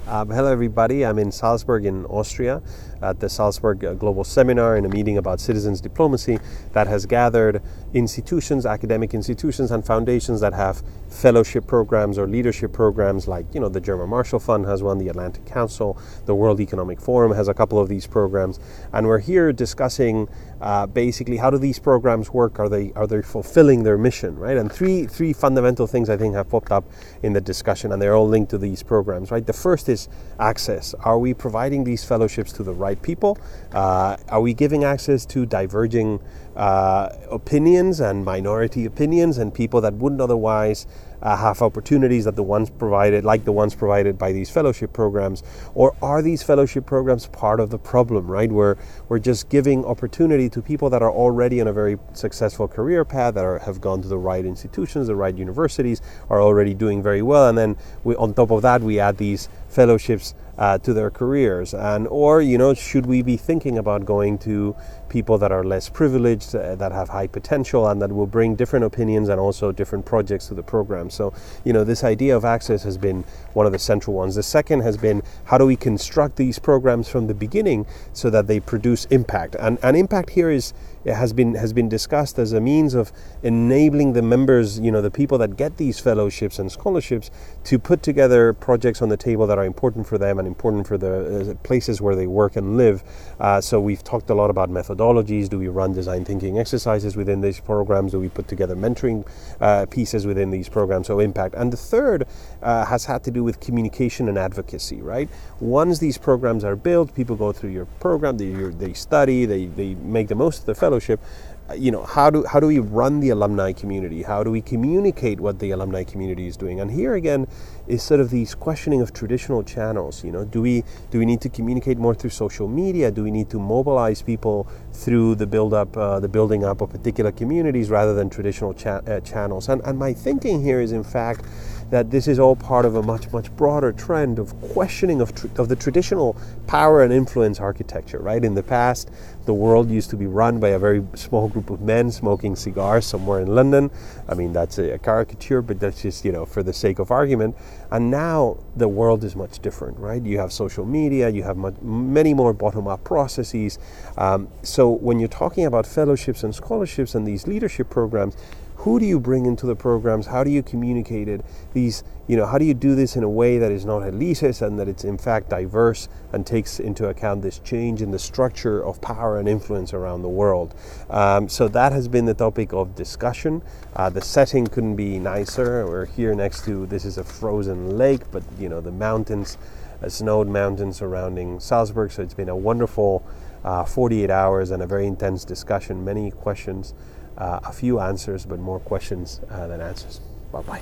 Hello everybody, I'm in Salzburg in Austria at the Salzburg Global Seminar in a meeting about citizens diplomacy that has gathered institutions, academic institutions and foundations that have fellowship programs or leadership programs like, the German Marshall Fund has one, the Atlantic Council, the World Economic Forum has a couple of these programs, and we're here discussing basically how do these programs work, are they fulfilling their mission, right? And three fundamental things I think have popped up in the discussion, and they're all linked to these programs, right? The first is access. Are we providing these fellowships to the right people? Are we giving access to diverging opinions and minority opinions and people that wouldn't otherwise have opportunities that the ones provided by these fellowship programs? Or are these fellowship programs part of the problem, right? We're just giving opportunity to people that are already on a very successful career path, that have gone to the right institutions, the right universities, are already doing very well, and then on top of that we add these fellowships to their careers. Or should we be thinking about going to people that are less privileged, that have high potential, and that will bring different opinions and also different projects to the program? So this idea of access has been one of the central ones. The second has been, how do we construct these programs from the beginning so that they produce impact? And impact here has been discussed as a means of enabling the members, the people that get these fellowships and scholarships, to put together projects on the table that are important for them and important for the places where they work and live. So we've talked a lot about methodologies. Do we run design thinking exercises within these programs? Do we put together mentoring pieces within these programs? So impact. And the third has had to do with communication and advocacy, right? Once these programs are built, people go through your program, they study, they make the most of the fellowship. How do we run the alumni community? How do we communicate what the alumni community is doing? And here again is sort of these questioning of traditional channels. Do we need to communicate more through social media? Do we need to mobilize people through the building up of particular communities rather than traditional channels? And my thinking here is, in fact, that this is all part of a much broader trend of questioning of the traditional power and influence architecture, right? In the past, the world used to be run by a very small group of men smoking cigars somewhere in London. I mean, that's a caricature, but that's just, for the sake of argument. And now the world is much different, right? You have social media, you have many more bottom-up processes. So when you're talking about fellowships and scholarships and these leadership programs, who do you bring into the programs? How do you communicate it? How do you do this in a way that is not elitist and that it's in fact diverse and takes into account this change in the structure of power and influence around the world? So that has been the topic of discussion. The setting couldn't be nicer. We're here next to, this is a frozen lake, but the mountains, snowed mountains surrounding Salzburg. So it's been a wonderful 48 hours and a very intense discussion, many questions. A few answers, but more questions than answers. Bye-bye.